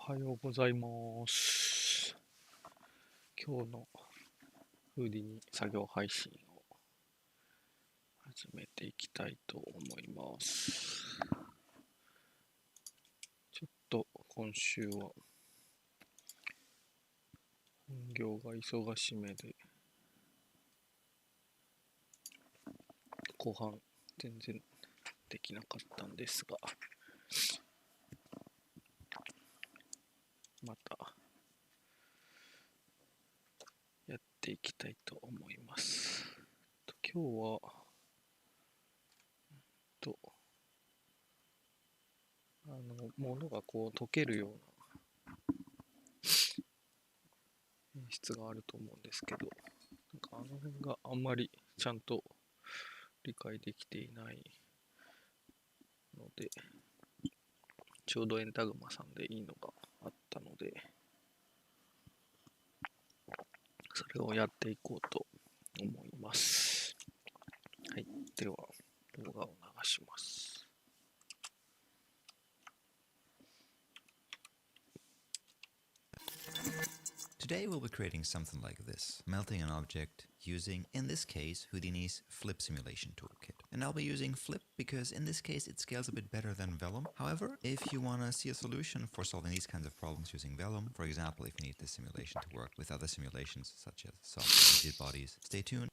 はようございます。今日のHoudini作業配信を始めていきたいと思います。ちょっと今週は本業が忙しめで後半全然できなかったんですが、またやっていきたいと思います。今日は物がこう溶けるような演出があると思うんですけど、なんかあの辺があんまりちゃんと理解できていないので、ちょうどエンタグマさんでいいのがあったので、それをやっていこうと思います。はい、では動画を流します。Today we'll be creating something like this, melting an object using, in this case, Houdini's FLIP simulation toolkit. And I'll be using FLIP because in this case it scales a bit better than Vellum. However, if you want to see a solution for solving these kinds of problems using Vellum, for example, if you need this simulation to work with other simulations such as soft rigid bodies, stay tuned.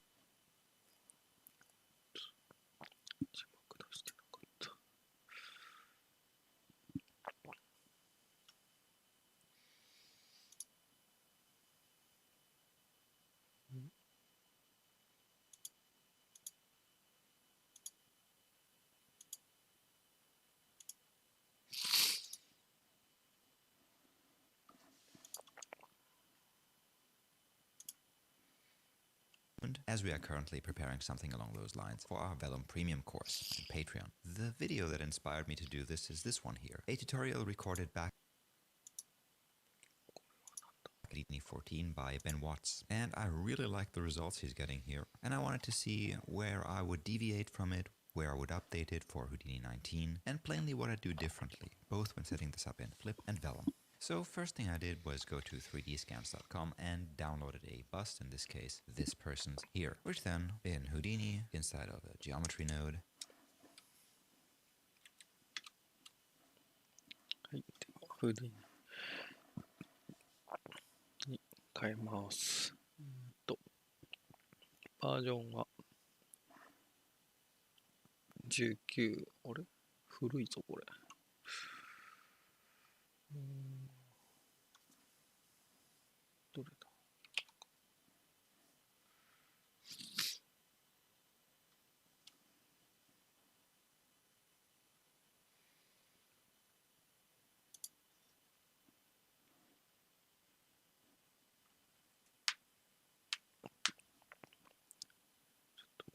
As we are currently preparing something along those lines for our Vellum Premium course on Patreon. The video that inspired me to do this is this one here, a tutorial recorded back in Houdini 14 by Ben Watts, and I really like the results he's getting here, and I wanted to see where I would deviate from it, where I would update it for Houdini 19, and plainly what I'd do differently, both when setting this up in FLIP and Vellum. So first thing I did was go to 3dscans.com and downloaded a bust, in this case, this person's here, which then, in Houdini, inside of a geometry node, はい、ではHoudiniに変えます。バージョンは19、あれ古いぞこれ。どれだ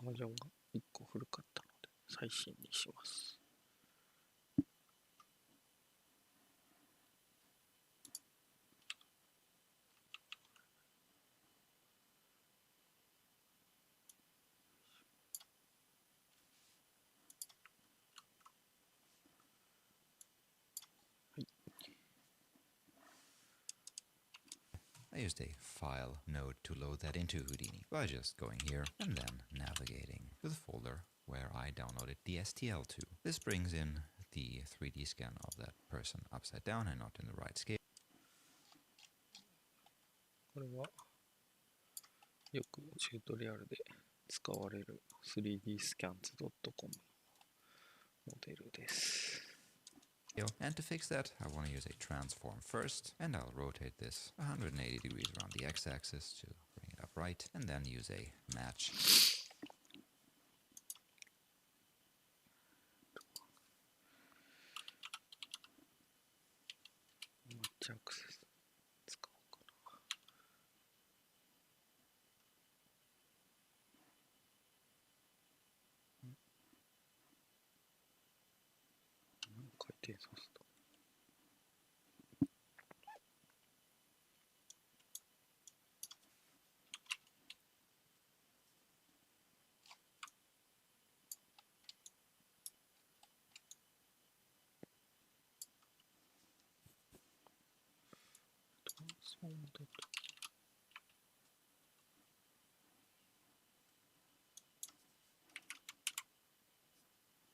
バージョンが1個古かったので最新にします。I used a file node to load that into Houdini by just going here and then navigating to the folder where I downloaded the STL to. This brings in the 3D scan of that person upside down and not in the right scale. これはよくチュートリアルで使われる 3dscans.com のモデルです。And to fix that, I want to use a transform first, and I'll rotate this 180 degrees around the x-axis to bring it upright, and then use a match. Match access 使おうかな。回転させた。本だと。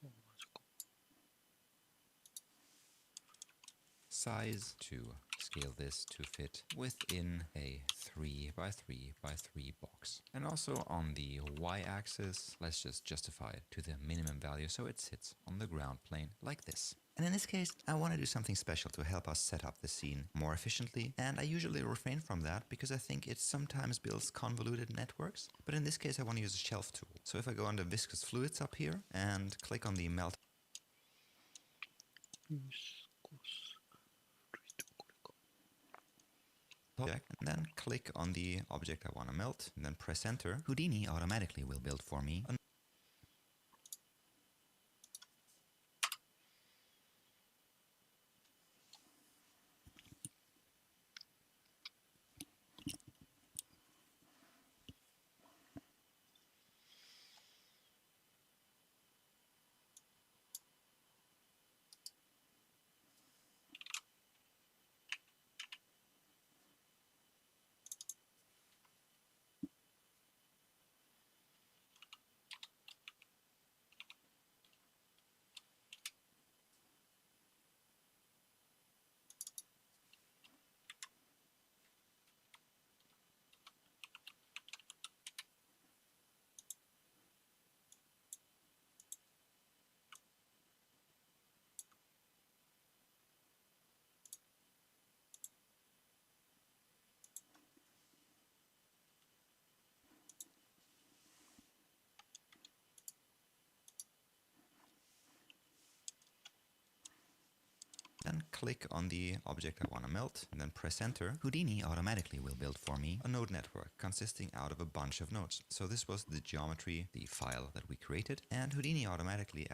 同じか。Size to scale this to fit within a 3 by 3 by 3 box. And also on the y-axis, let's just justify it to the minimum value so it sits on the ground plane like this. And in this case, I want to do something special to help us set up the scene more efficiently, and I usually refrain from that because I think it sometimes builds convoluted networks. But in this case, I want to use a shelf tool. So if I go under viscous fluids up here and click on the melt object, and then click on the object I want to melt, and then press enter, Houdini automatically will build for me a Then click on the object I want to melt, and then press enter. Houdini automatically will build for me a node network consisting out of a bunch of nodes. So this was the geometry, the file that we created, and Houdini automatically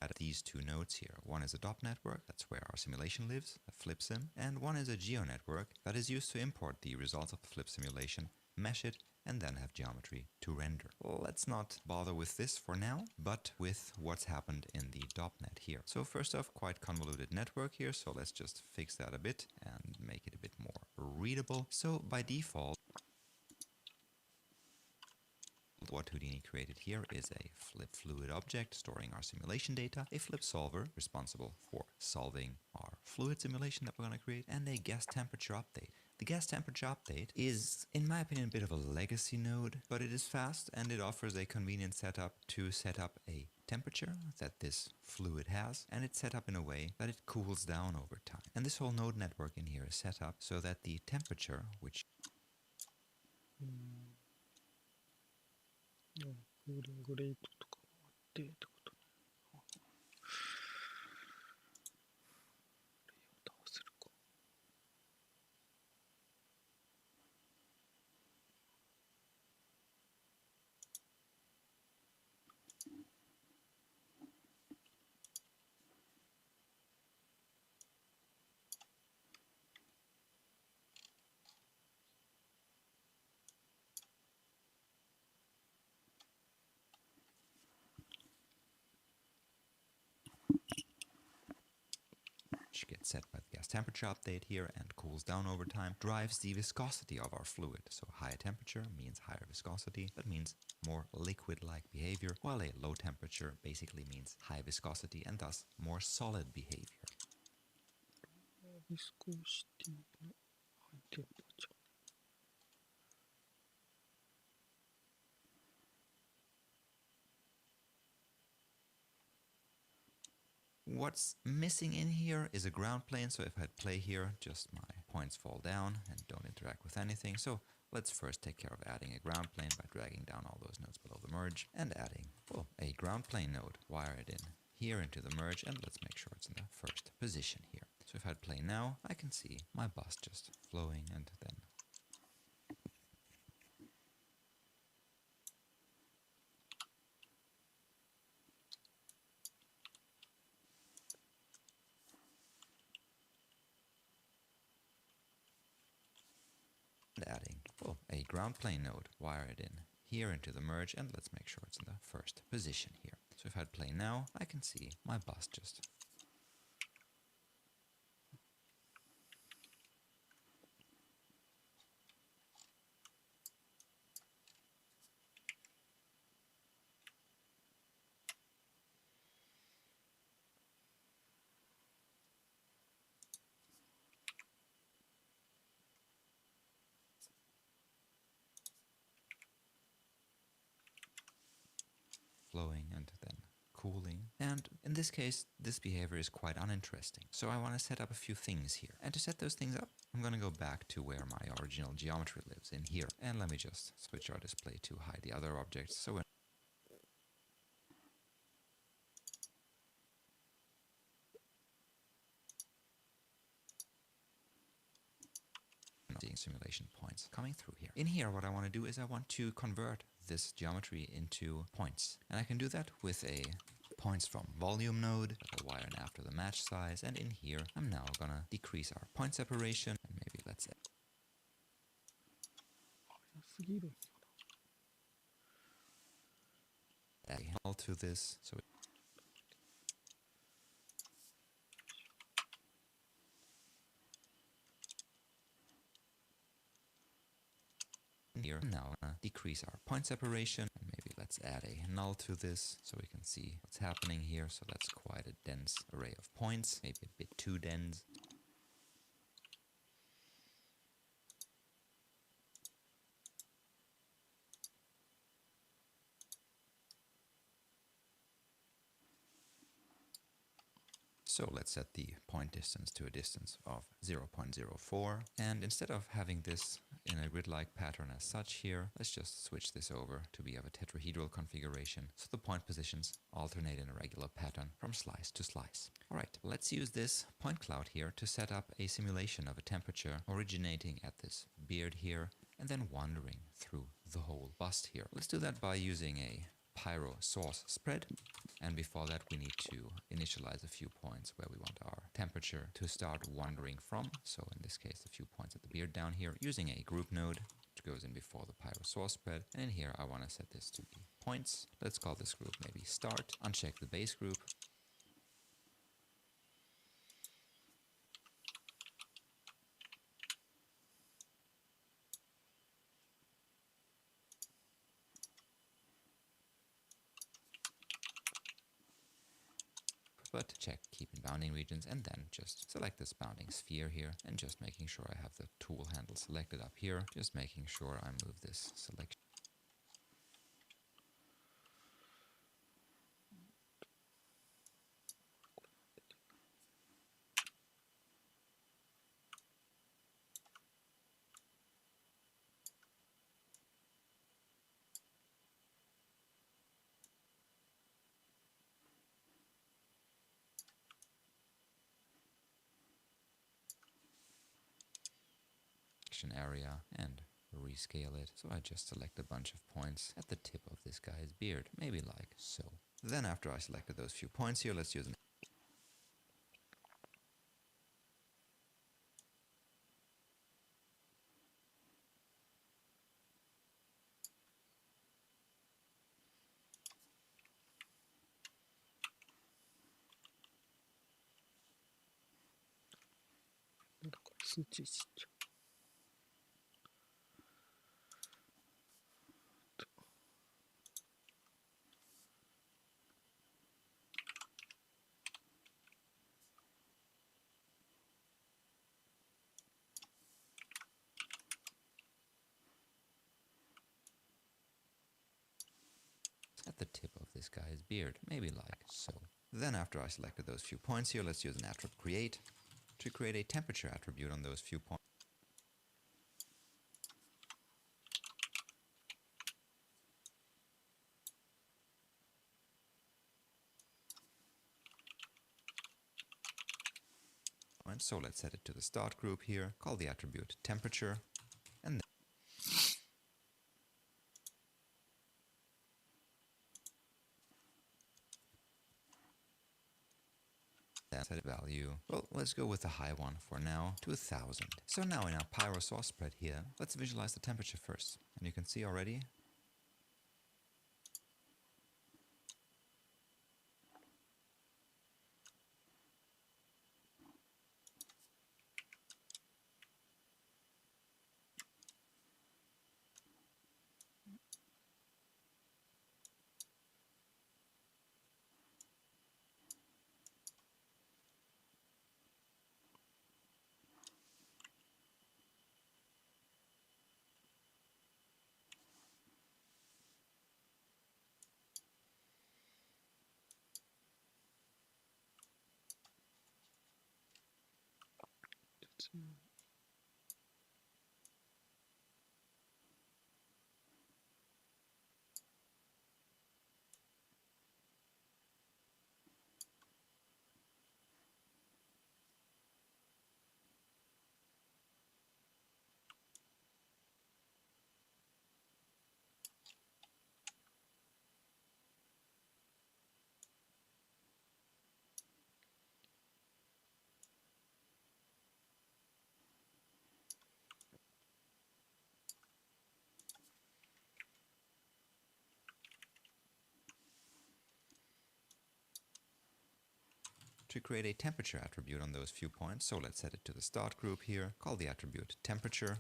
added these two nodes here. One is a DOP network, that's where our simulation lives, a FLIP sim, and one is a geo network that is used to import the results of the FLIP simulation, mesh it, and then have geometry to render. Let's not bother with this for now, but with what's happened in the DOPNet here. So first off, quite convoluted network here, so let's just fix that a bit and make it a bit more readable. So by default, what Houdini created here is a flip fluid object storing our simulation data, a flip solver responsible for solving our fluid simulation that we're going to create, and a gas temperature update. The gas temperature update is, in my opinion, a bit of a legacy node, but it is fast and it offers a convenient setup to set up a temperature that this fluid has, and it's set up in a way that it cools down over time. And this whole node network in here is set up so that the temperature, whichクーリングレートとかもあってってことね。レイアウト合わせるか。gets set by the gas temperature update here and cools down over time, drives the viscosity of our fluid. So higher temperature means higher viscosity, that means more liquid-like behavior, while a low temperature basically means high viscosity and thus more solid behavior. ビスコシティのハイテンパチャー。What's missing in here is a ground plane, so if I hit play here, just my points fall down and don't interact with anything. So let's first take care of adding a ground plane by dragging down all those nodes below the merge and adding, well, a ground plane node. Wire it in here into the merge, and let's make sure it's in the first position here. So if I hit play now, I can see my bus just flowing and then adding, well, a ground plane node, wire it in here into the merge, and let's make sure it's in the first position here. So if I hit play now, I can see my bus just flowing and then cooling. And in this case, this behavior is quite uninteresting. So I want to set up a few things here. And to set those things up, I'm going to go back to where my original geometry lives, in here. And let me just switch our display to hide the other objects. So we're seeing simulation points coming through here. In here, what I want to do is I want to convert this geometry into points. And I can do that with a points from volume node, a wire in after the match size. And in here, I'm now going to decrease our point separation. And maybe let's add a null to this. So here now decrease our point separation, and maybe let's add a null to this so we can see what's happening here. So that's quite a dense array of points, maybe a bit too dense. So let's set the point distance to a distance of 0.04. And instead of having this in a grid-like pattern as such here, let's just switch this over to be of a tetrahedral configuration, so the point positions alternate in a regular pattern from slice to slice. Alright, let's use this point cloud here to set up a simulation of a temperature originating at this beard here and then wandering through the whole bust here. Let's do that by using a pyro source spread, and before that we need to initialize a few points where we want our temperature to start wandering from. So in this case, a few points at the beard down here, using a group node which goes in before the pyro source spread. And in here I want to set this to be points. Let's call this group maybe start, uncheck the base group. But check keep in bounding regions, and then just select this bounding sphere here and just making sure I have the tool handle selected up here, just making sure I move this selection. Area and rescale it. So I just select a bunch of points at the tip of this guy's beard, maybe like so. Then after I selected those few points here, let's use an at the tip of this guy's beard, maybe like so. Then after I selected those few points here, let's use an attribute create to create a temperature attribute on those few points. So let's set it to the start group here, call the attribute temperature, and then set a value. Well, let's go with the high one for now, to 1000. So now in our pyro source spread here, let's visualize the temperature first. And you can see already To create a temperature attribute on those few points, so let's set it to the start group here, call the attribute temperature,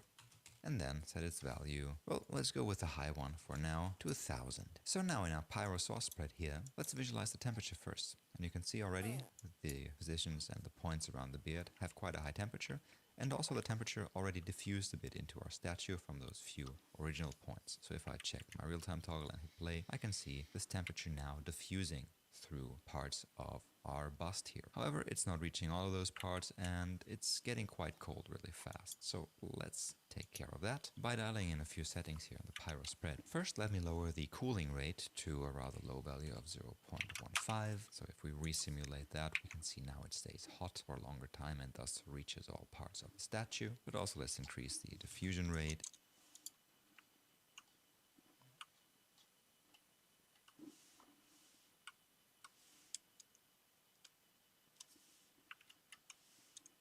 and then set its value, well, let's go with the high one for now, to 1000. So now in our pyro source spread here, let's visualize the temperature first. And you can see already the positions and the points around the beard have quite a high temperature, and also the temperature already diffused a bit into our statue from those few original points. So if I check my real-time toggle and hit play, I can see this temperature now diffusing through parts of our bust here. However, it's not reaching all of those parts and it's getting quite cold really fast. So let's take care of that by dialing in a few settings here in the pyro spread. First, let me lower the cooling rate to a rather low value of 0.15. So if we resimulate that, we can see now it stays hot for a longer time and thus reaches all parts of the statue. But also let's increase the diffusion rate.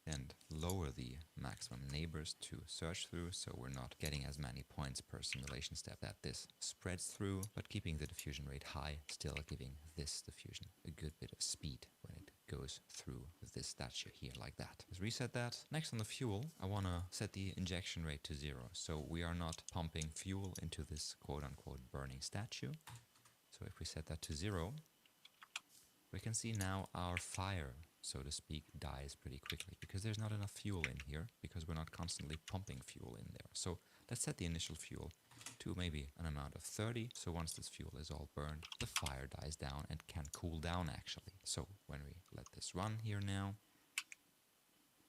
And lower the maximum neighbors to search through, so we're not getting as many points per simulation step that this spreads through, but keeping the diffusion rate high, still giving this diffusion a good bit of speed when it goes through this statue here like that. Let's reset that. Next on the fuel, I want to set the injection rate to 0, so we are not pumping fuel into this quote-unquote burning statue. So if we set that to 0, we can see now our fire, so to speak, dies pretty quickly because there's not enough fuel in here because we're not constantly pumping fuel in there. So let's set the initial fuel to maybe an amount of 30. So once this fuel is all burned, the fire dies down and can cool down actually. So when we let this run here now,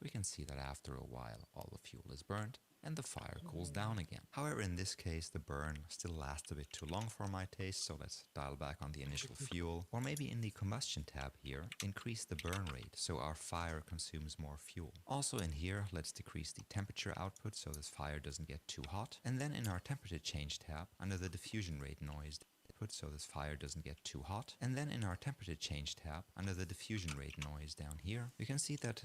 we can see that after a while all the fuel is burned and the fire cools down again. However, in this case, the burn still lasts a bit too long for my taste, so let's dial back on the initial fuel. Or maybe in the combustion tab here, increase the burn rate so our fire consumes more fuel. Also in here, let's decrease the temperature output so this fire doesn't get too hot. And then in our temperature change tab, under the diffusion rate noise, so this fire doesn't get too hot. And then in our temperature change tab, under the diffusion rate noise down here, you can see that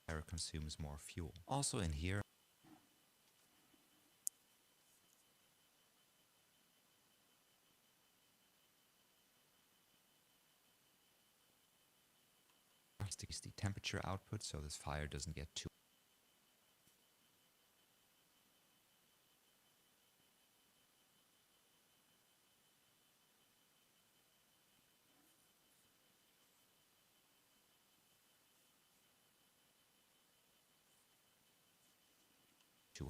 fire consumes more fuel. Also in here, decrease the temperature output so this fire doesn't get too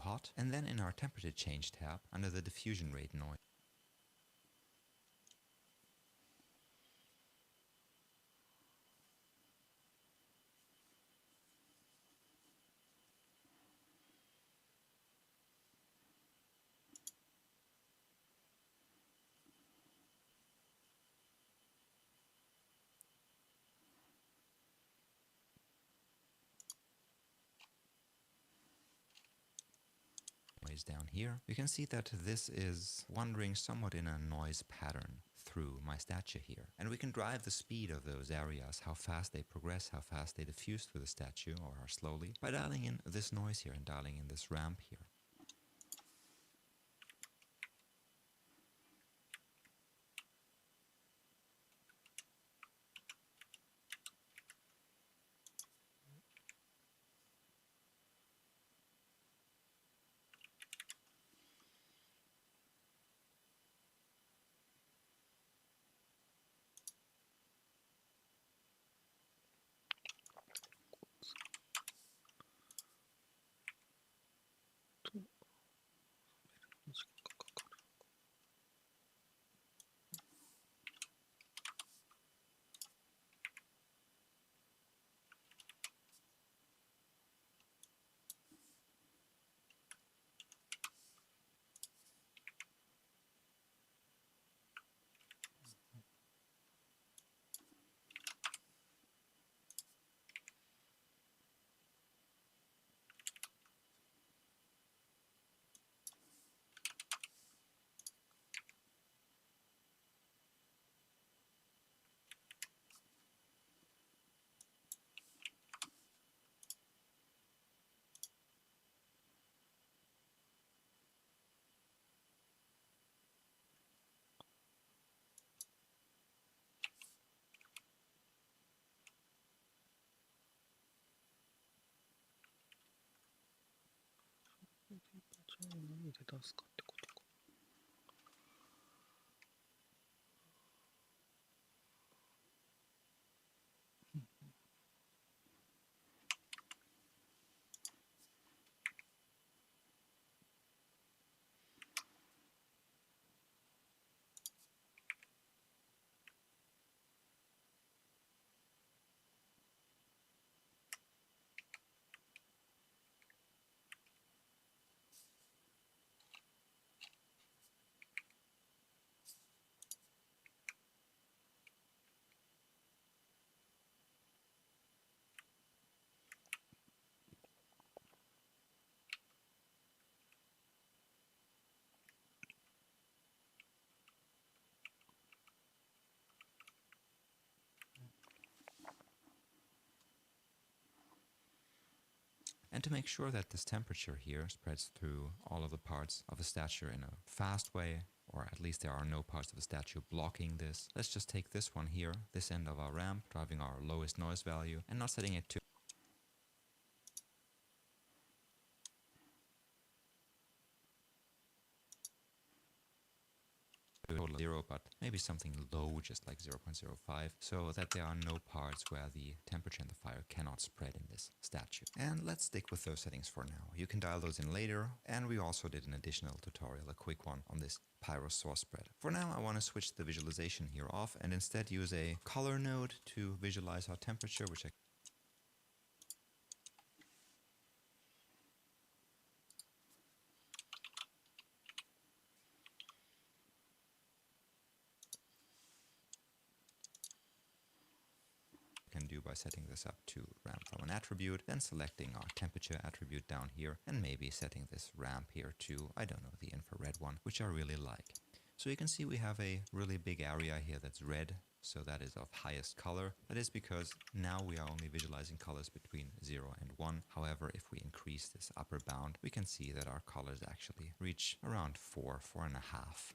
hot. And then in our temperature change tab, under the diffusion rate noise, down here, you can see that this is wandering somewhat in a noise pattern through my statue here. And we can drive the speed of those areas, how fast they progress, how fast they diffuse through the statue, or how slowly, by dialing in this noise here and dialing in this ramp here.何で出すかってことか。And to make sure that this temperature here spreads through all of the parts of the statue in a fast way, or at least there are no parts of the statue blocking this, let's just take this one here, this end of our ramp, driving our lowest noise value, and not setting it to total 0, but maybe something low, just like 0.05, so that there are no parts where the temperature in the fire cannot spread in this statue. And let's stick with those settings for now. You can dial those in later, and we also did an additional tutorial, a quick one, on this pyro source spread. For now, I want to switch the visualization here off and instead use a color node to visualize our temperature, which I can do by setting this up to ramp from an attribute, then selecting our temperature attribute down here, and maybe setting this ramp here to, I don't know, the infrared one, which I really like. So you can see we have a really big area here that's red, so that is of highest color. That is because now we are only visualizing colors between 0 and 1. However, if we increase this upper bound, we can see that our colors actually reach around 4, 4.5.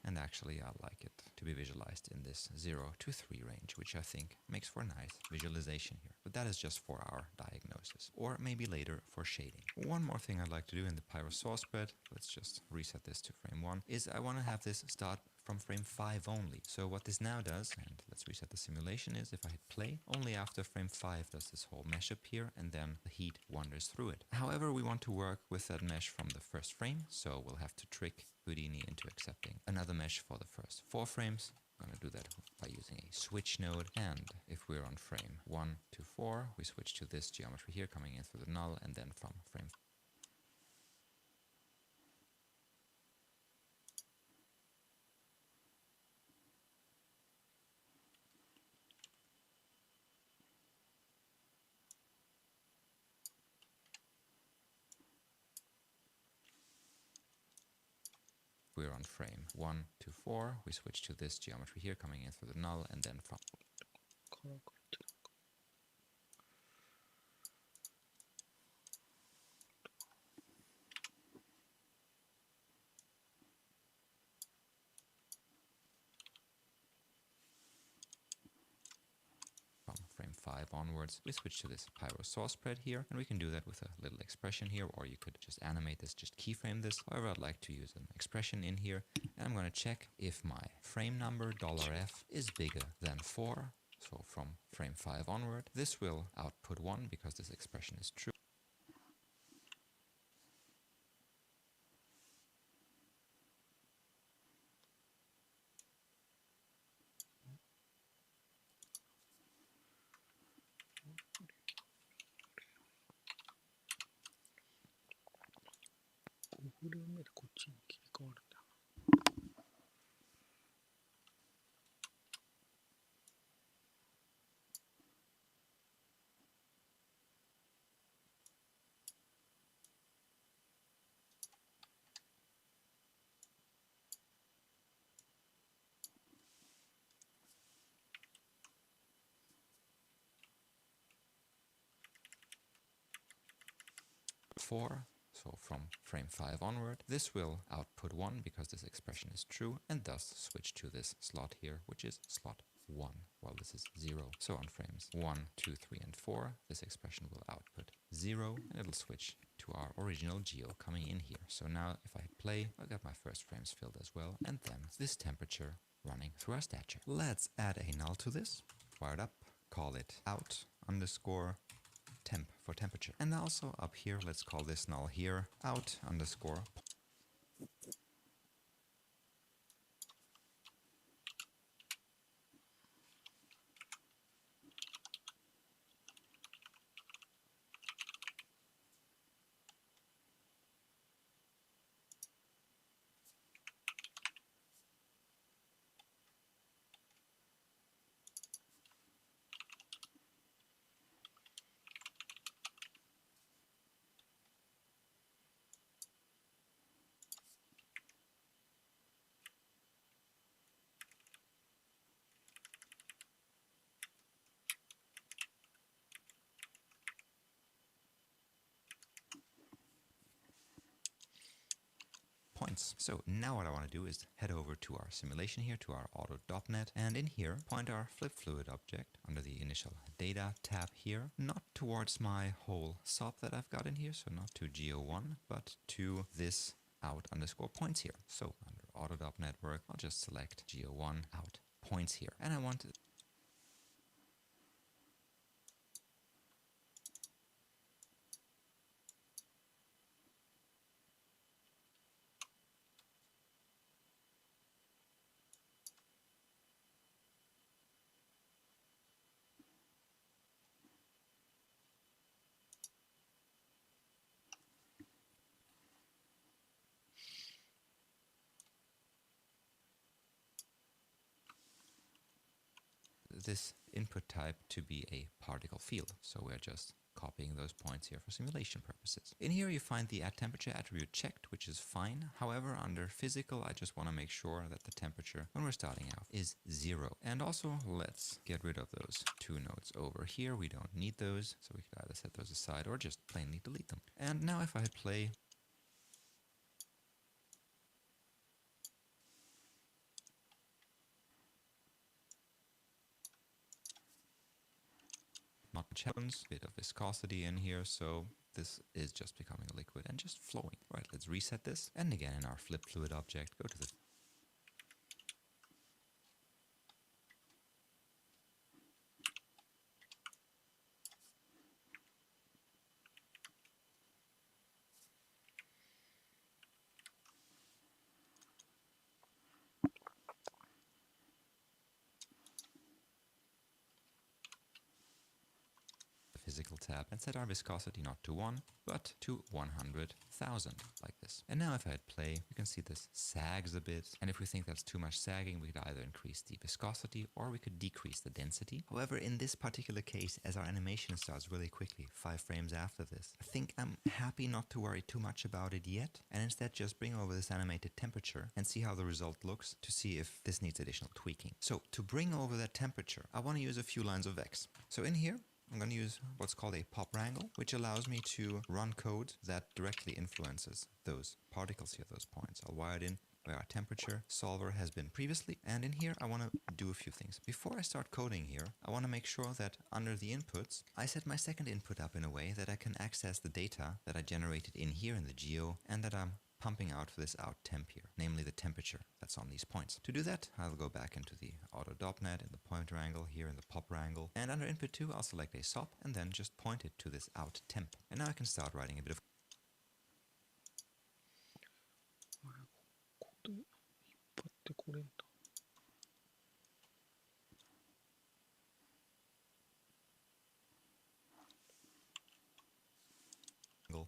And actually I like it to be visualized in this 0 to 3 range, which I think makes for a nice visualization here. But that is just for our diagnosis, or maybe later for shading. One more thing I'd like to do in the pyro source spread, let's just reset this to frame 1, is I want to have this start from frame 5 only. So what this now does, and let's reset the simulation, is if I hit play, only after frame 5 does this whole mesh appear, and then the heat wanders through it. However, we want to work with that mesh from the first frame, so we'll have to trick Houdini into accepting another mesh for the first 4 frames. I'm going to do that by using a switch node, and if we're on frame 1 to 4, we switch to this geometry here coming in through the null, and then from frame we're we're on frame 1 to 4. We switch to this geometry here, coming in through the null, and then from frame 5 onwards, we switch to this pyro saw spread here, and we can do that with a little expression here, or you could just animate this, just keyframe this. However, I'd like to use an expression in here, and I'm going to check if my frame number $f is bigger than 4. So from frame 5 onward, this will output 1 because this expression is true.5フレーム目でこっちに切り替わるんだよ4. So from frame 5 onward, this will output 1 because this expression is true, and thus switch to this slot here, which is slot 1, while this is 0. So on frames 1, 2, 3, and 4, this expression will output 0, and it'll switch to our original geo coming in here. So now if I hit play, I got my first frames filled as well, and then this temperature running through our statue. Let's add a null to this, fire it up, call it out underscore temp for temperature. And also up here, let's call this null here out underscore. Points. So now what I want to do is head over to our simulation here, to our auto.net, and in here point our flip fluid object under the initial data tab here, not towards my whole SOP that I've got in here, so not to geo1, but to this out underscore points here. So under auto.network, I'll just select geo1 out points here, and I want this input type to be a particle field. So we're just copying those points here for simulation purposes. In here you find the add temperature attribute checked, which is fine. However, under physical, I just want to make sure that the temperature when we're starting out is 0. And also let's get rid of those 2 nodes over here. We don't need those, so we could either set those aside or just plainly delete them. And now if I hit play, not much happens, bit of viscosity in here, so this is just becoming a liquid and just flowing. Right, let's reset this, and again in our flip fluid object, go to the physical tab and set our viscosity not to 1, but to 100,000, like this. And now if I hit play, you can see this sags a bit. And if we think that's too much sagging, we could either increase the viscosity or we could decrease the density. However, in this particular case, as our animation starts really quickly, 5 frames after this, I think I'm happy not to worry too much about it yet, and instead just bring over this animated temperature and see how the result looks to see if this needs additional tweaking. So to bring over that temperature, I want to use a few lines of X. So in here, I'm going to use what's called a pop wrangle, which allows me to run code that directly influences those particles here, those points. I'll wire it in where our temperature solver has been previously. And in here, I want to do a few things. Before I start coding here, I want to make sure that under the inputs, I set my second input up in a way that I can access the data that I generated in here in the geo and that I'm pumping out for this out temp here, namely the temperature that's on these points. To do that, I'll go back into the auto.net in the point wrangle here in the pop wrangle, and under input 2, I'll select a SOP and then just point it to this out temp. And now I can start writing a bit of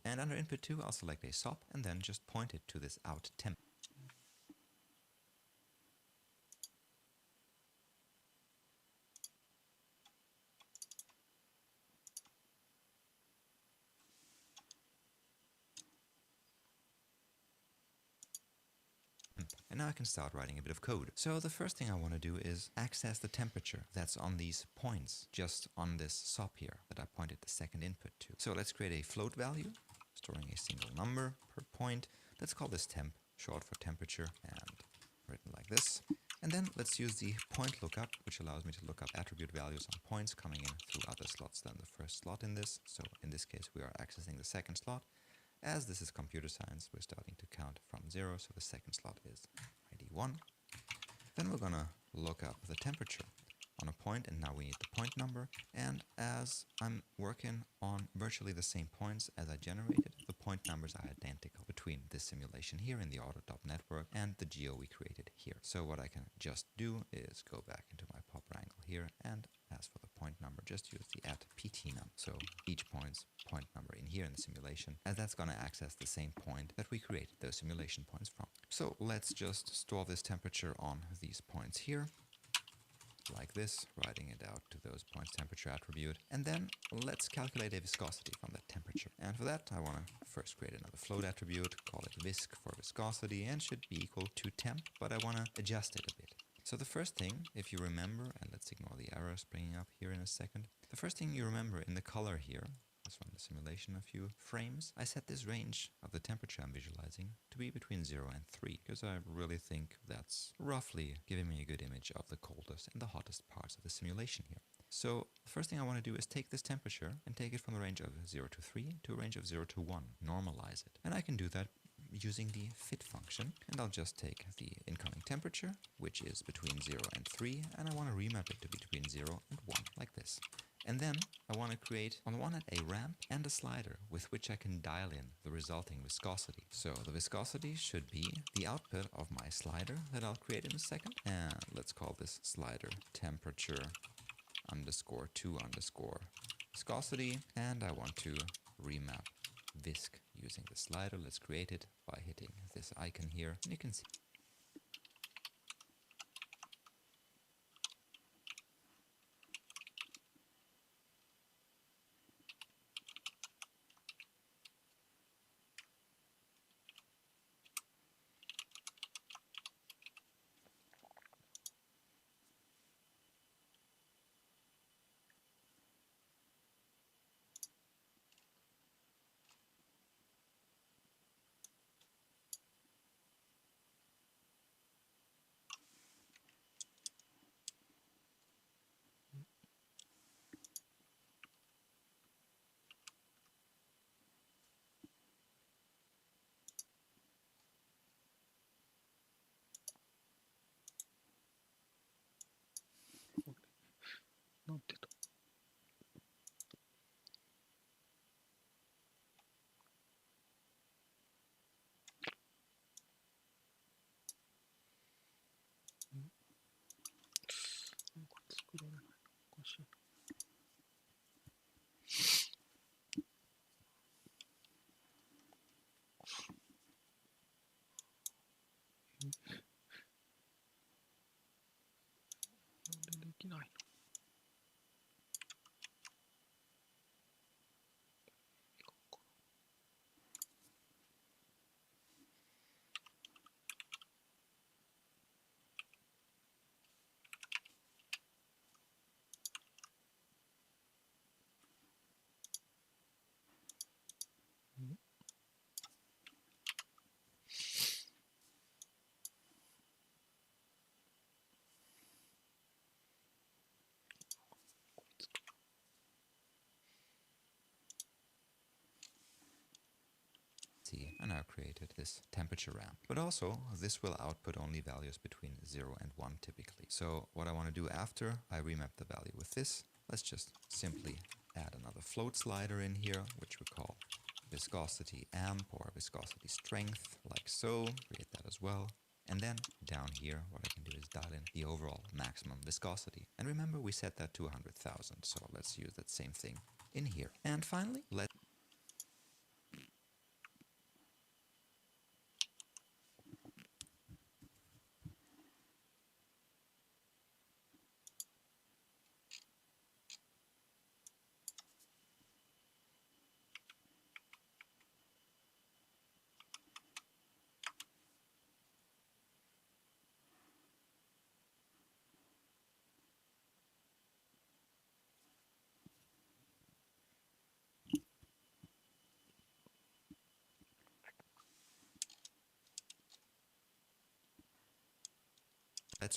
and under input 2, I'll select a SOP and then just point it to this out temp. And now I can start writing a bit of code. So the first thing I want to do is access the temperature that's on these points, just on this SOP here that I pointed the second input to. So let's create a float value, storing a single number per point. Let's call this temp, short for temperature, and written like this. And then let's use the point lookup, which allows me to look up attribute values on points coming in through other slots than the first slot in this. So in this case, we are accessing the second slot. As this is computer science, we're starting to count from 0, so the second slot is ID 1. Then we're going to look up the temperature on a point, and now we need the point number. And as I'm working on virtually the same points as I generated, the point numbers are identical between this simulation here in the auto.network and the geo we created here. So what I can just do is go back into my pop wrangle here, and as for the point number, just use the @ptnum. So each point's point number in here in the simulation, as that's going to access the same point that we created those simulation points from. So let's just store this temperature on these points here, like this, writing it out to those points temperature attribute. And then let's calculate a viscosity from that temperature. And for that, I want to first create another float attribute, call it visc for viscosity, and should be equal to temp, but I want to adjust it a bit. So the first thing, if you remember, and let's ignore the error springing up here in a second. The first thing you remember in the color here, let's run the simulation a few frames. I set this range of the temperature I'm visualizing to be between 0 and 3, because I really think that's roughly giving me a good image of the coldest and the hottest parts of the simulation here. So the first thing I want to do is take this temperature and take it from the range of 0 to 3 to a range of 0 to 1, normalize it. And I can do that using the fit function, and I'll just take the incoming temperature, which is between 0 and 3, and I want to remap it to be between 0 and 1, like this. And then I want to create, on the one hand, a ramp and a slider with which I can dial in the resulting viscosity. So the viscosity should be the output of my slider that I'll create in a second. And let's call this slider temperature _2 _ viscosity. And I want to remap visc using the slider. Let's create it by hitting this icon here. And you can see なんでできないの？See, I now created this temperature ramp. But also, this will output only values between 0 and 1 typically. So what I want to do after I remap the value with this, let's just simply add another float slider in here, which we call viscosity amp or viscosity strength, like so. Create that as well. And then down here, what I can do is dial in the overall maximum viscosity. And remember, we set that to 100,000. So let's use that same thing in here. And finally, let's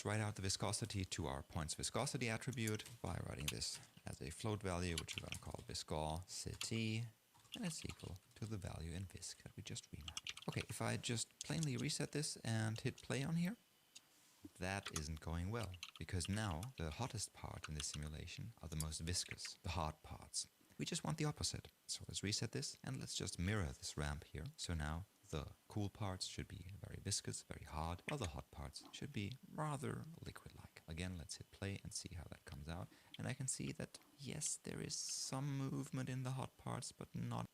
write out the viscosity to our points viscosity attribute by writing this as a float value, which we're going to call viscosity, and it's equal to the value in visc that we just remapped. Okay, if I just plainly reset this and hit play on here, that isn't going well, because now the hottest part in this simulation are the most viscous, the hard parts. We just want the opposite. So let's reset this and let's just mirror this ramp here. So now the cool parts should be very viscous, very hard, while the hot parts should be rather liquid-like. Again, let's hit play and see how that comes out. And I can see that, yes, there is some movement in the hot parts, but not.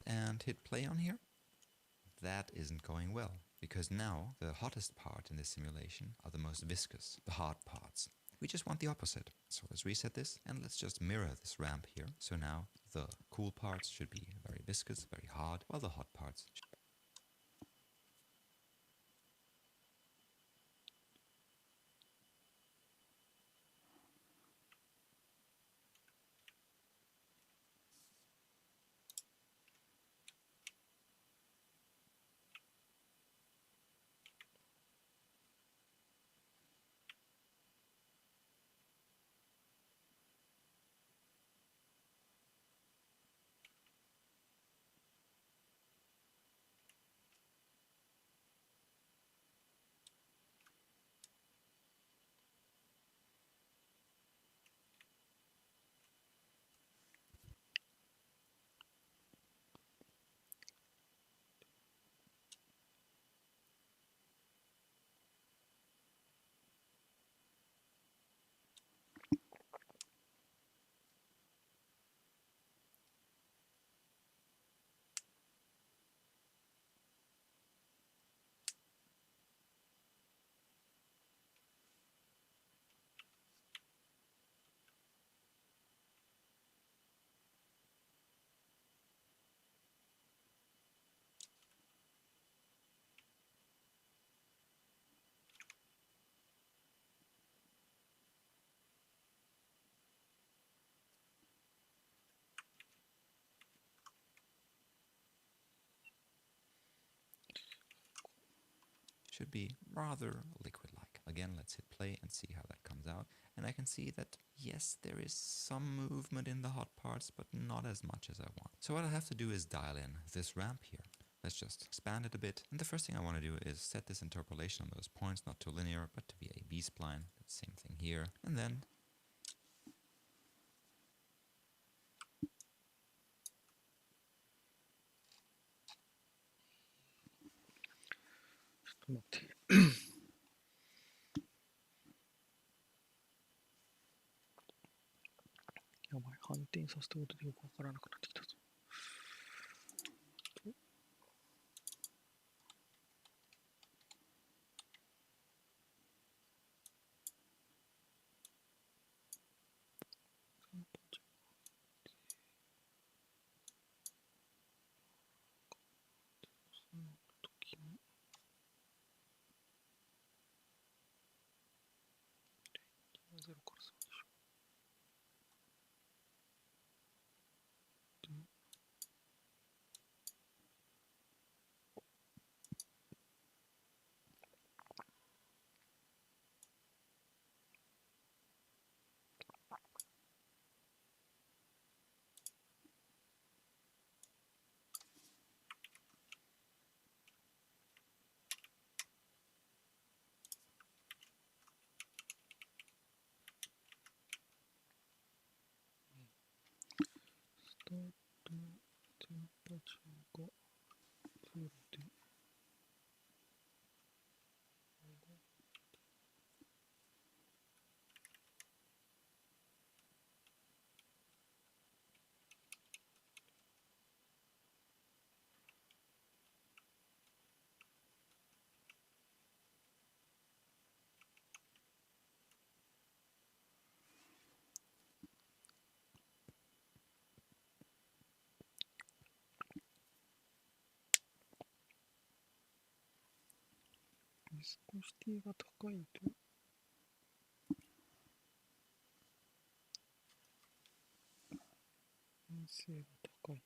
And hit play on here, that isn't going well, because now the hottest part in this simulation are the most viscous, the hard parts. We just want the opposite. So let's reset this and let's just mirror this ramp here. So now the cool parts should be very viscous, very hard, while the hot parts should should be rather liquid-like. Again, let's hit play and see how that comes out. And I can see that, yes, there is some movement in the hot parts, but not as much as I want. So what I have to do is dial in this ramp here. Let's just expand it a bit. And the first thing I want to do is set this interpolation on those points, not to linear, but to be a B-spline. Same thing here. And then待って。やばい、反転させたことでよくわからなくなってきたぞ。0から3でしょ。スタートのテンパチャーが0でビスコシティが高いと陰性が高い。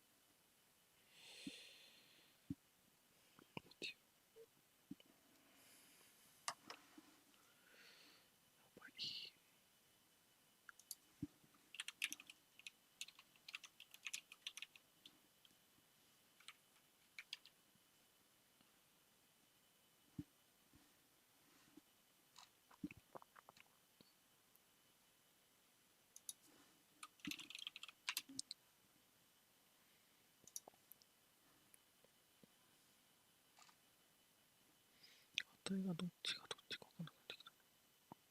値がどっちがどっちか分からなくなっ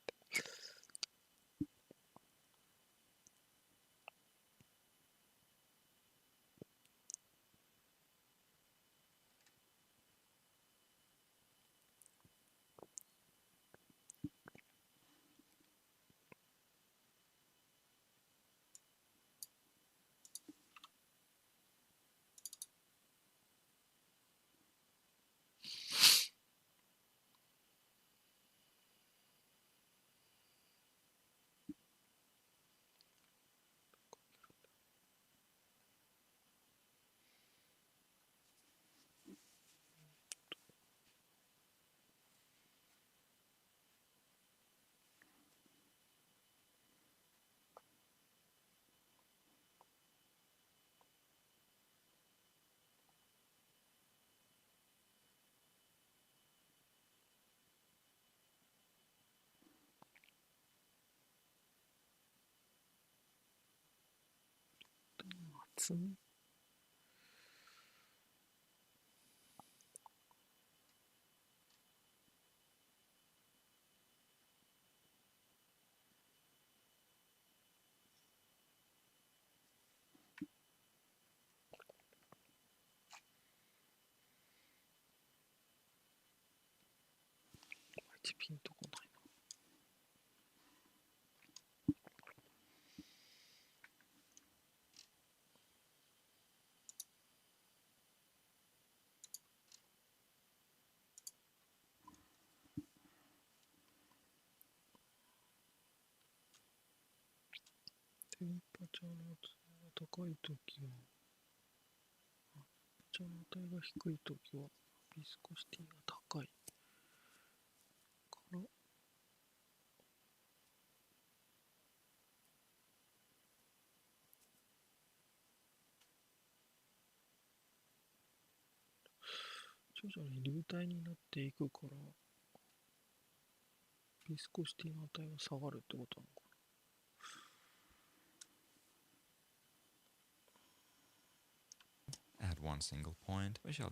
てきた。厚みピンとこないな。テンパチャーの値が高いときは、テンパチャーの値が低いときは、ビスコシティが高い。徐々に流体になっていくから、ビスコシティの値は下がるってことなのかな。At one single point, we shall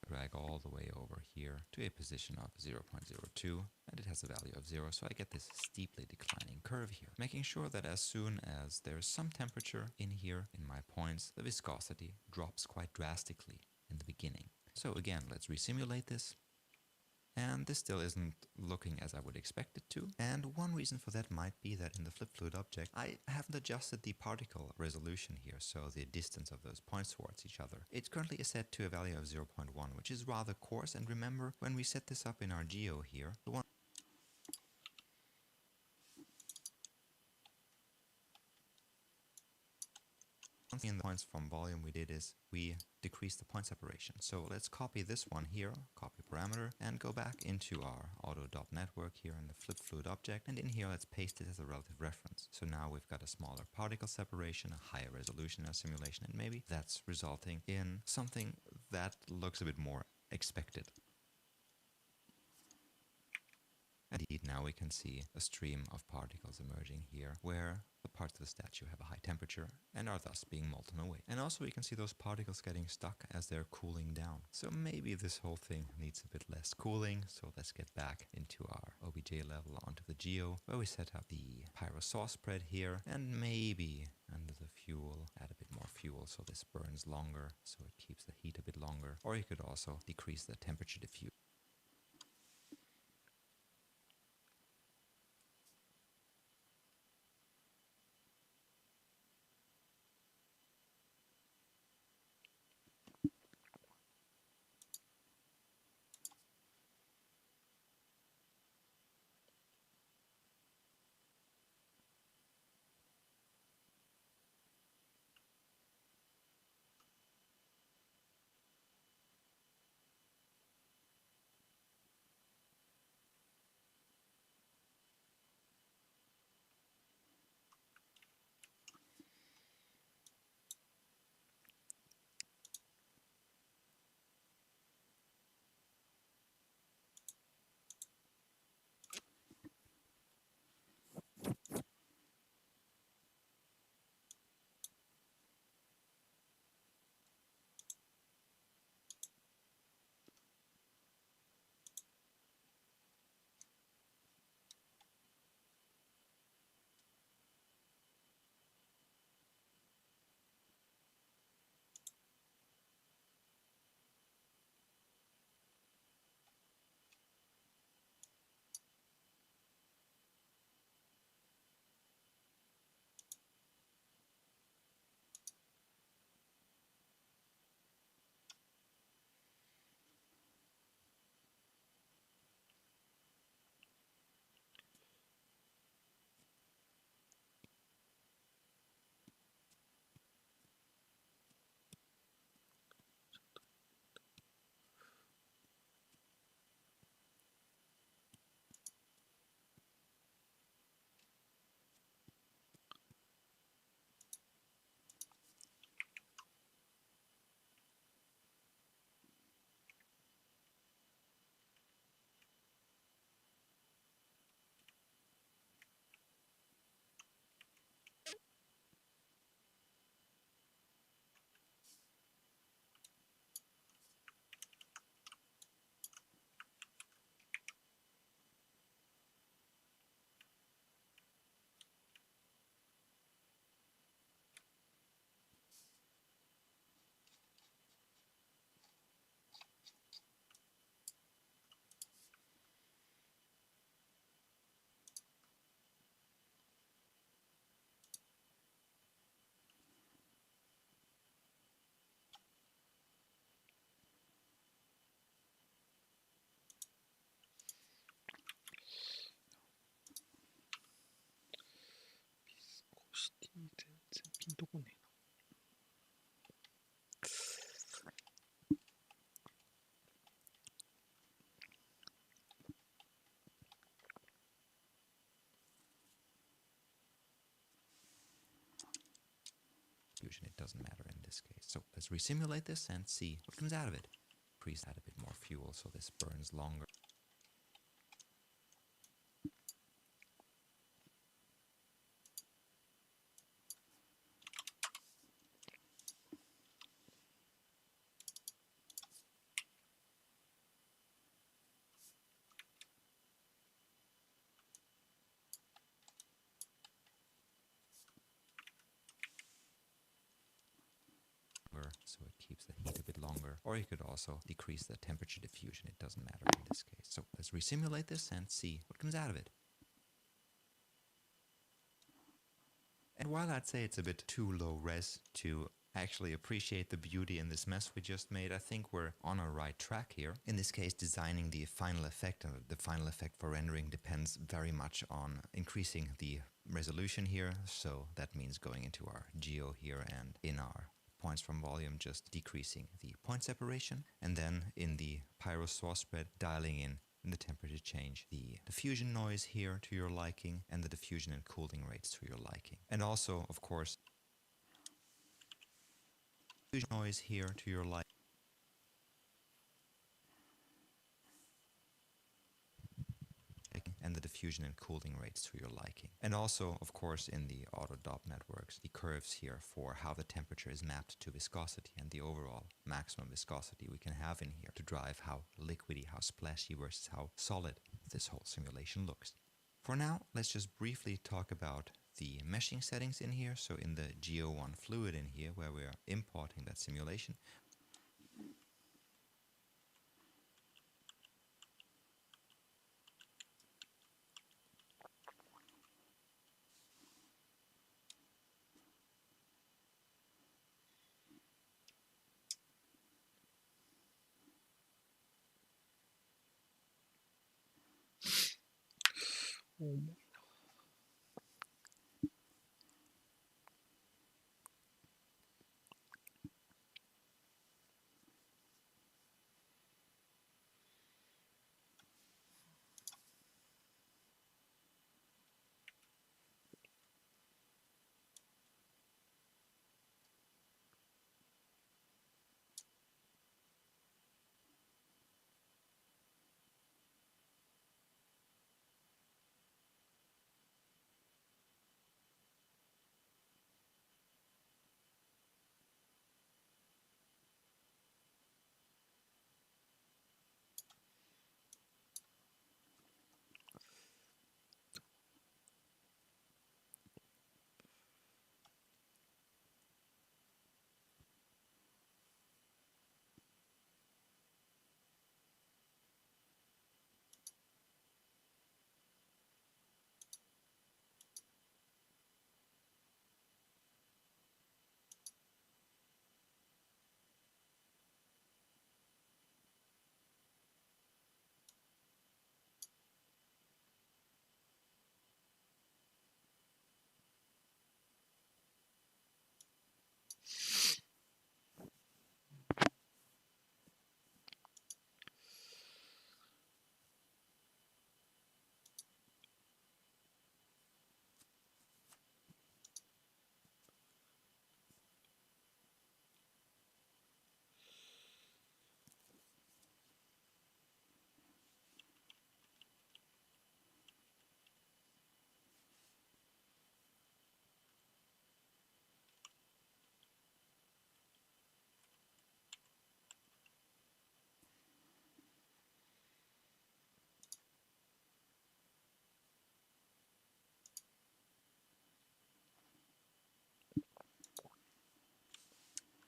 drag all the way over here to a position of 0.02, and it has a value of 0, so I get this steeply declining curve here, making sure that as soon as there's some temperature in here in my points, the viscosity drops quite drastically in the beginning. So again, let's resimulate this. And this still isn't looking as I would expect it to. And one reason for that might be that in the flip fluid object, I haven't adjusted the particle resolution here, so the distance of those points towards each other. It currently is set to a value of 0.1, which is rather coarse. And remember, when we set this up in our geo here, the one thing in the points from volume we did is we decreased the point separation. So let's copy this one here, copy parameter, and go back into our auto.network here in the flip fluid object, and in here let's paste it as a relative reference. So now we've got a smaller particle separation, a higher resolution in our simulation, and maybe that's resulting in something that looks a bit more expected. Indeed, now we can see a stream of particles emerging here, where the parts of the statue have a high temperature and are thus being molten away. And also we can see those particles getting stuck as they're cooling down. So maybe this whole thing needs a bit less cooling, so let's get back into our OBJ level onto the geo, where we set up the pyro sauce spread here, and maybe under the fuel, add a bit more fuel so this burns longer, so it keeps the heat a bit longer. Or you could also decrease the temperature diffusion. diffusion, it doesn't matter in this case. So let's resimulate this and see what comes out of it. Please add a bit more fuel so this burns longer. So it keeps the heat a bit longer, or you could also decrease the temperature diffusion, it doesn't matter in this case. So let's resimulate this and see what comes out of it. And while I'd say it's a bit too low res to actually appreciate the beauty in this mess we just made, I think we're on a right track here. In this case, designing the final effect, and the final effect for rendering depends very much on increasing the resolution here. So that means going into our geo here and in our points from volume, just decreasing the point separation, and then in the pyro source spread, dialing in the temperature change, the diffusion noise here to your liking, and the diffusion and cooling rates to your liking. And also, of course, diffusion noise here to your liking, and the diffusion and cooling rates to your liking. And also, of course, in the auto dop networks, the curves here for how the temperature is mapped to viscosity and the overall maximum viscosity we can have in here to drive how liquidy, how splashy versus how solid this whole simulation looks. For now, let's just briefly talk about the meshing settings in here. So in the Geo1 fluid in here, where we're importing that simulation,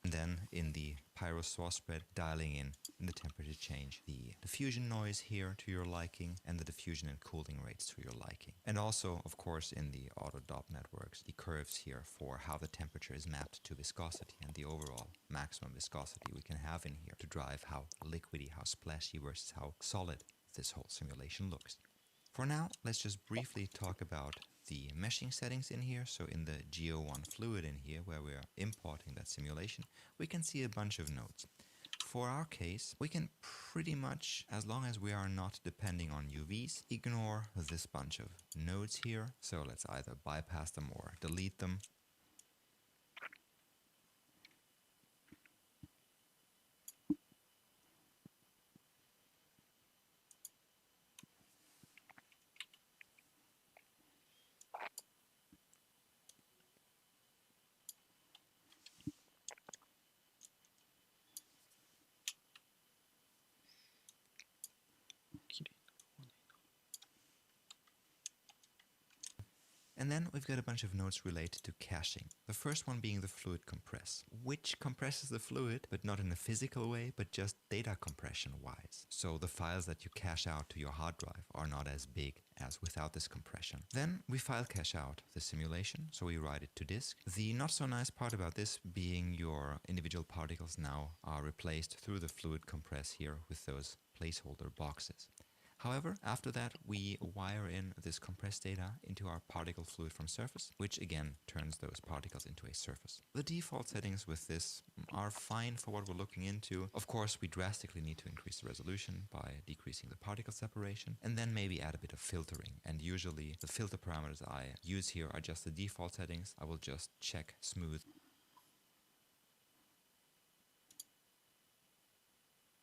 and then in the pyro source spread, dialing in the temperature change, the diffusion noise here to your liking, and the diffusion and cooling rates to your liking. And also, of course, in the auto dop networks, the curves here for how the temperature is mapped to viscosity and the overall maximum viscosity we can have in here to drive how liquidy, how splashy versus how solid this whole simulation looks. For now, let's just briefly talk about the meshing settings in here. So in the Geo1 fluid in here, where we're importing that simulation, we can see a bunch of nodes. For our case, we can pretty much, as long as we are not depending on UVs, ignore this bunch of nodes here. So let's either bypass them or delete them. And then we've got a bunch of nodes related to caching. The first one being the fluid compress, which compresses the fluid, but not in a physical way, but just data compression wise. So the files that you cache out to your hard drive are not as big as without this compression. Then we file cache out the simulation, so we write it to disk. The not so nice part about this being your individual particles now are replaced through the fluid compress here with those placeholder boxes. However, after that, we wire in this compressed data into our particle fluid from surface, which again turns those particles into a surface. The default settings with this are fine for what we're looking into. Of course, we drastically need to increase the resolution by decreasing the particle separation, and then maybe add a bit of filtering. And usually the filter parameters I use here are just the default settings. I will just check smooth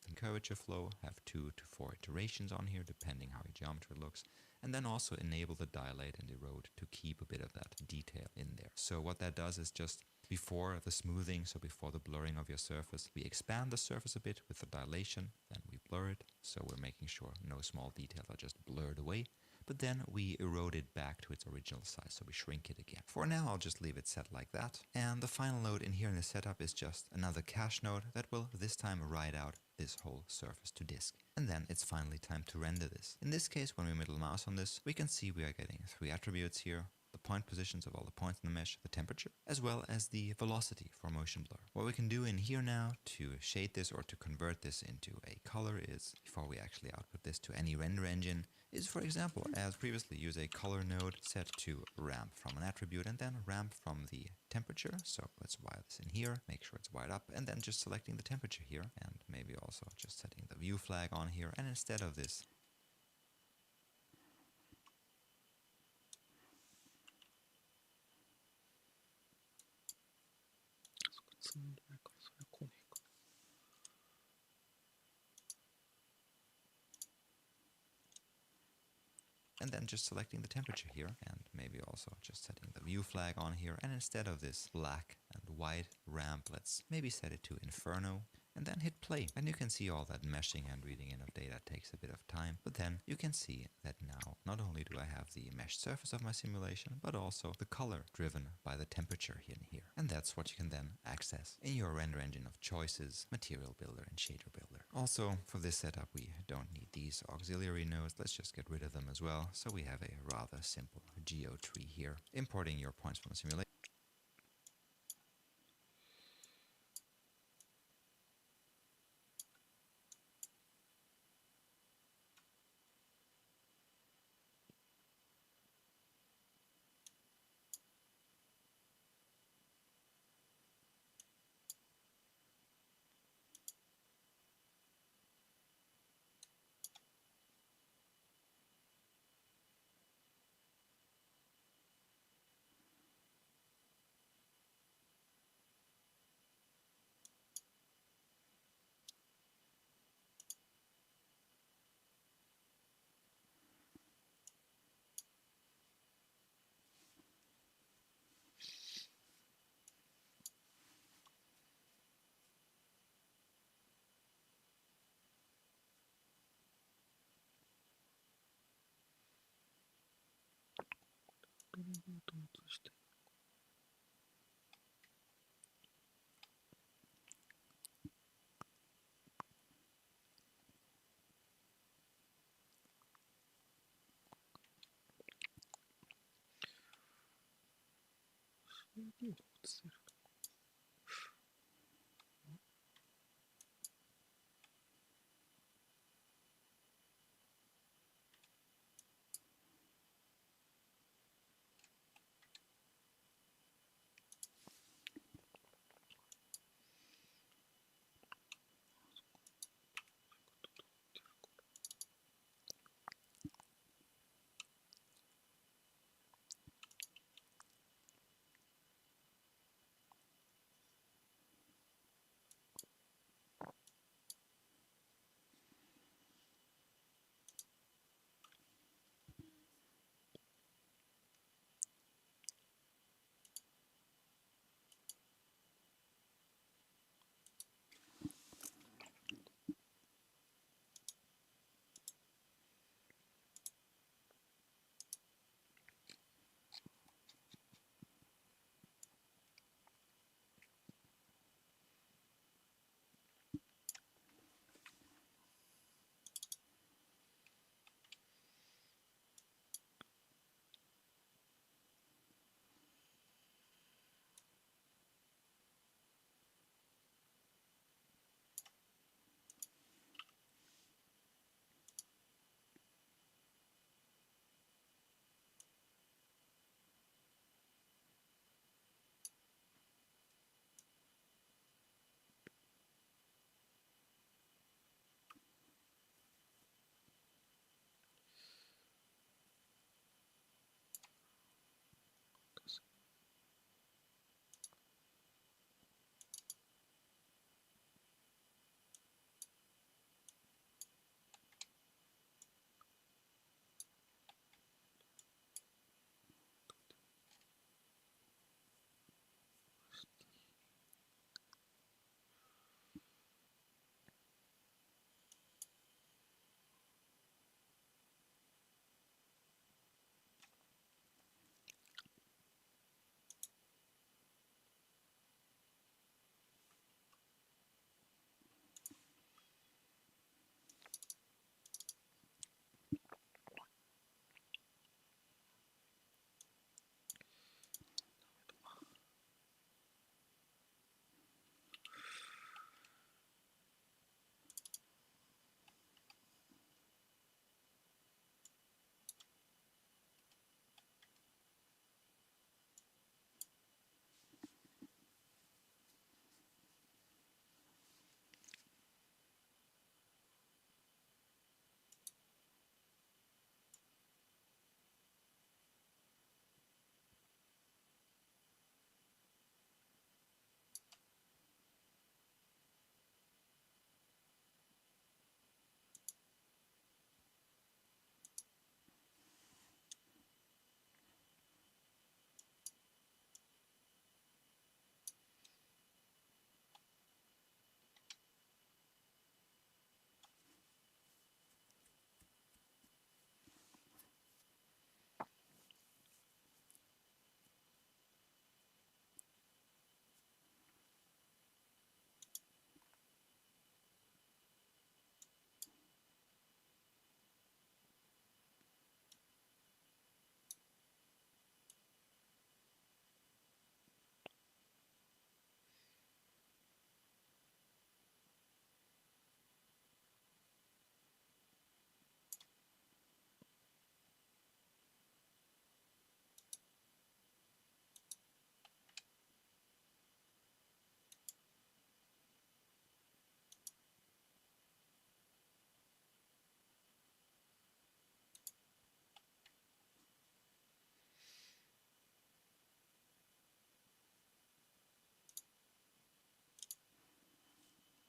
and curvature flow, have 2 to 4 iterations on here depending how your geometry looks, and then also enable the dilate and erode to keep a bit of that detail in there. So what that does is just before the smoothing, so before the blurring of your surface, we expand the surface a bit with the dilation, then we blur it, so we're making sure no small details are just blurred away. But then we erode it back to its original size, so we shrink it again. For now, I'll just leave it set like that. And the final node in here in the setup is just another cache node that will this time write out this whole surface to disk. And then it's finally time to render this. In this case, when we middle mouse on this, we can see we are getting 3 attributes here: the point positions of all the points in the mesh, the temperature, as well as the velocity for motion blur. What we can do in here now to shade this or to convert this into a color is, before we actually output this to any render engine, is, for example, as previously, use a color node set to ramp from an attribute and then ramp from the temperature. So let's wire this in here, make sure it's wired up, and then just selecting the temperature here, and maybe also just setting the view flag on here. And instead of this and then just selecting the temperature here, and maybe also just setting the view flag on here. And instead of this black and white ramp, let's maybe set it to Inferno, and then hit play. And you can see all that meshing and reading in of data takes a bit of time, but then you can see that now not only do I have the meshed surface of my simulation, but also the color driven by the temperature in here. And that's what you can then access in your render engine of choices, Material Builder and Shader Builder. Also, for this setup, we don't need these auxiliary nodes. Let's just get rid of them as well. So we have a rather simple geo tree here, importing your points from the simulation.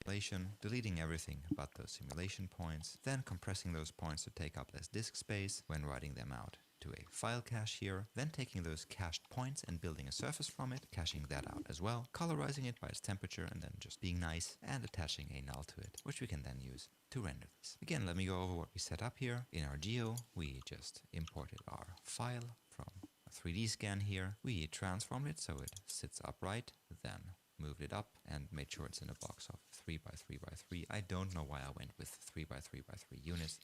simulation, deleting everything but those simulation points, then compressing those points to take up less disk space when writing them out to a file cache here, then taking those cached points and building a surface from it, caching that out as well, colorizing it by its temperature and then just being nice and attaching a null to it, which we can then use to render this. Again, let me go over what we set up here. In our geo, we just imported our file from a 3D scan here. We transformed it so it sits upright, then moved it up and made sure it's in a box of 3 by 3 by 3. I don't know why I went with 3 by 3 by 3 units.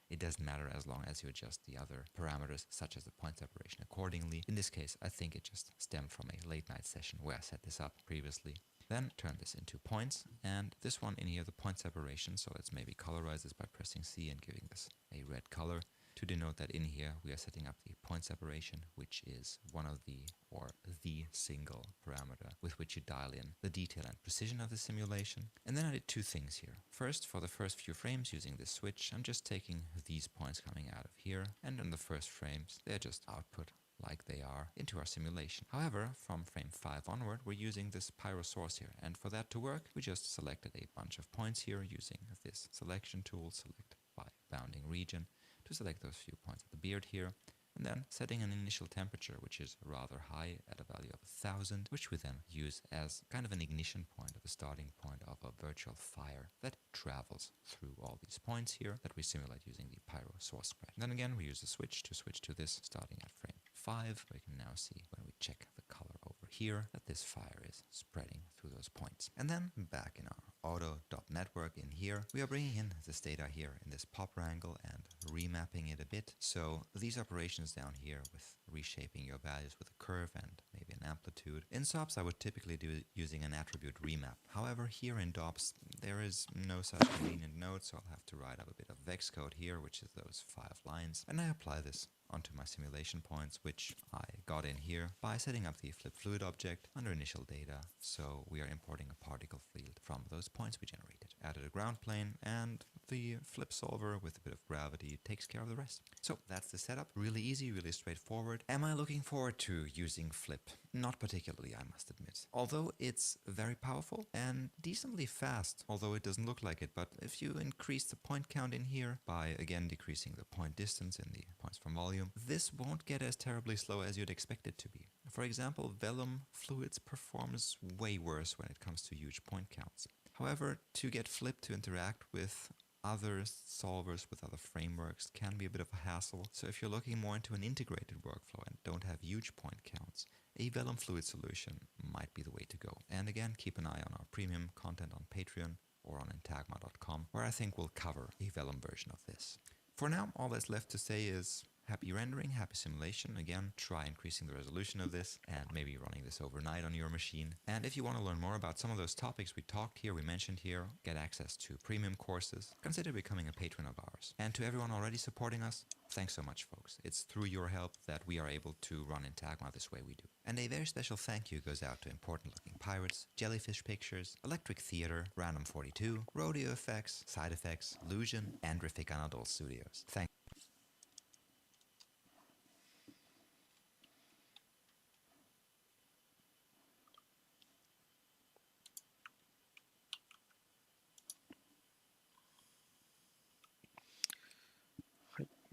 It doesn't matter as long as you adjust the other parameters, such as the point separation, accordingly. In this case, I think it just stemmed from a late night session where I set this up previously. Then turn this into points, and this one in here, the point separation, so let's maybe colorize this by pressing C and giving this a red color to denote that in here we are setting up the point separation, which is one of the, or the single parameter with which you dial in the detail and precision of the simulation. And then I did two things here. First, for the first few frames using this switch, I'm just taking these points coming out of here, and in the first frames, they're just output like they are into our simulation. However, from frame 5 onward, we're using this pyro source here, and for that to work, we just selected a bunch of points here using this selection tool, select by bounding region, to select those few points at the beard here, and then setting an initial temperature, which is rather high at a value of 1000, which we then use as kind of an ignition point, or the starting point of a virtual fire that travels through all these points here that we simulate using the pyro source spread. And then again, we use the switch to this starting at frame 5. We can now see when we check the color over here that this fire is spreading through those points. And then back in our auto.network in here, we are bringing in this data here in this pop wrangle and remapping it a bit. So these operations down here with reshaping your values with a curve and maybe an amplitude. In SOPs, I would typically do it using an attribute remap. However, here in DOPS, there is no such convenient node, so I'll have to write up a bit of VEX code here, which is those 5 lines, and I apply this onto my simulation points, which I got in here by setting up the FLIP fluid object under initial data. So we are importing a particle field from those points we generated. Added a ground plane, and the FLIP solver with a bit of gravity takes care of the rest. So that's the setup. Really easy, really straightforward. Am I looking forward to using FLIP? Not particularly, I must admit. Although it's very powerful and decently fast, although it doesn't look like it. But if you increase the point count in here by, again, decreasing the point distance in the points from volume, this won't get as terribly slow as you'd expect it to be. For example, vellum fluids performs way worse when it comes to huge point counts. However, to get FLIP to interact with other solvers, with other frameworks, can be a bit of a hassle. So if you're looking more into an integrated workflow and don't have huge point counts, a vellum fluid solution might be the way to go. And again, keep an eye on our premium content on Patreon or on intagma.com, where I think we'll cover a vellum version of this. For now, all that's left to say is happy rendering, happy simulation. Again, try increasing the resolution of this and maybe running this overnight on your machine. And if you want to learn more about some of those topics we talked here, we mentioned here, get access to premium courses, consider becoming a patron of ours. And to everyone already supporting us, thanks so much, folks. It's through your help that we are able to run Intagma this way we do. And a very special thank you goes out to Important Looking Pirates, Jellyfish Pictures, Electric Theater, Random 42, Rodeo Effects, Side Effects, Illusion, and Rific Anadol Studios. Thank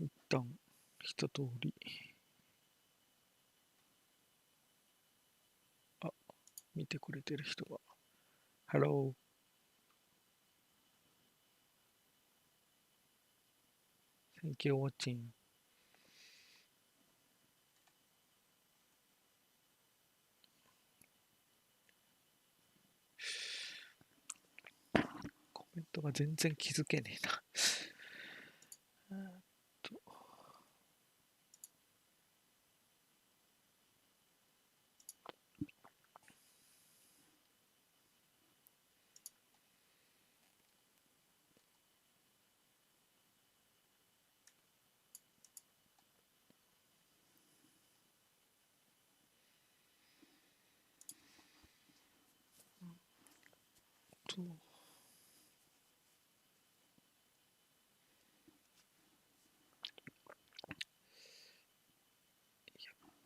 一旦一通り見てくれてる人が Hello Thank you for watching コメントが全然気づけねえな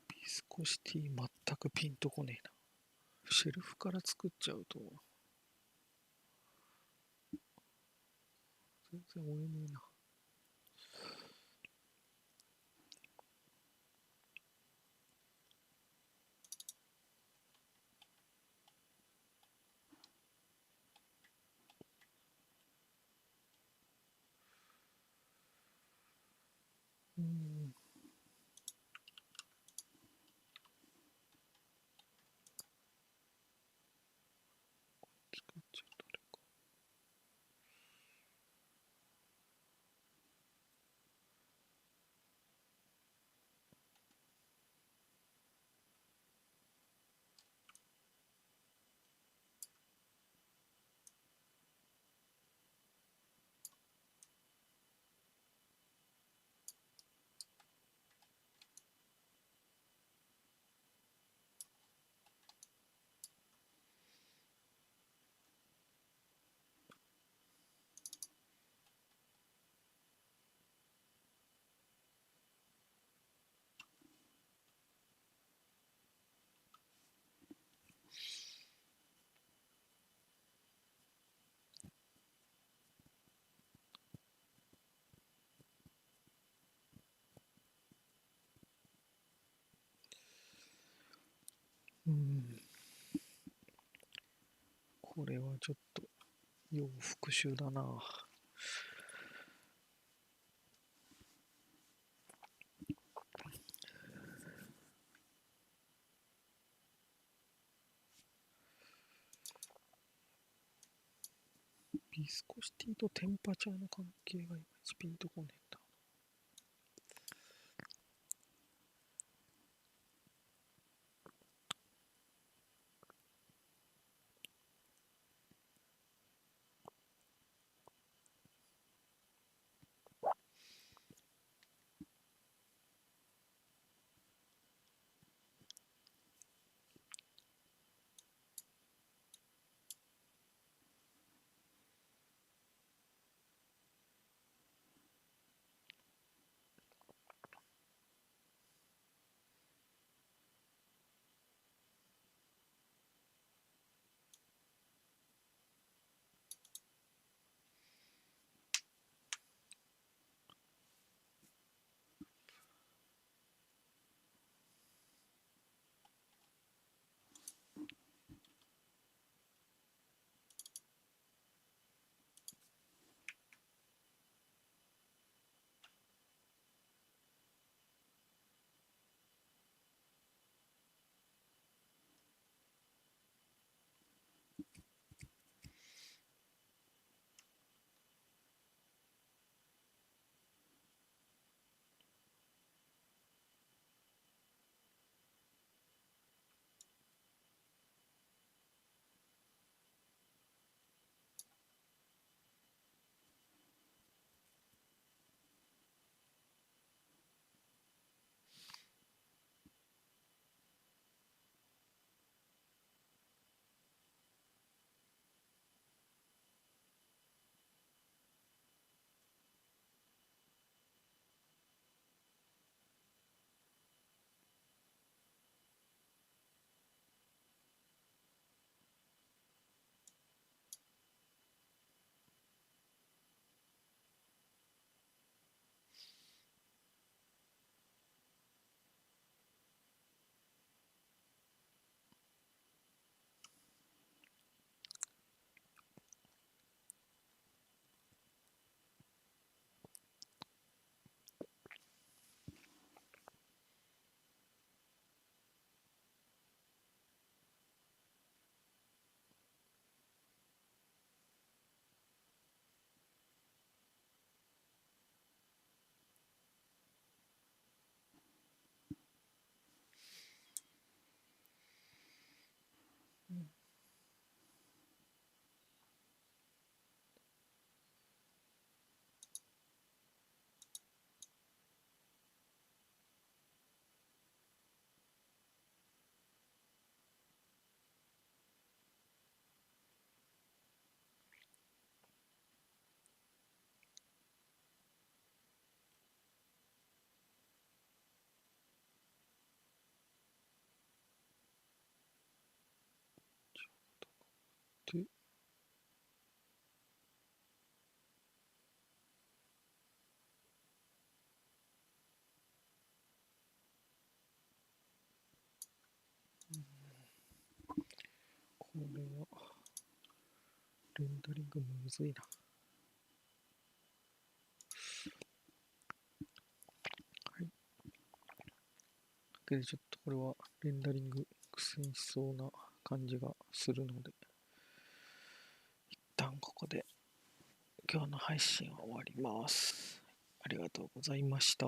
ビスコシティ全くピンとこねえなシェルフから作っちゃうと全然追えねえな。作っちゃうとあれか。これはちょっと要復習だな。ビスコシティとテンパチャーの関係がいまいちピンとこねえんだ。れは、レンダリングむずいな。はい。で、ちょっとこれはレンダリング苦戦しそうな感じがするので、一旦ここで今日の配信は終わります。ありがとうございました。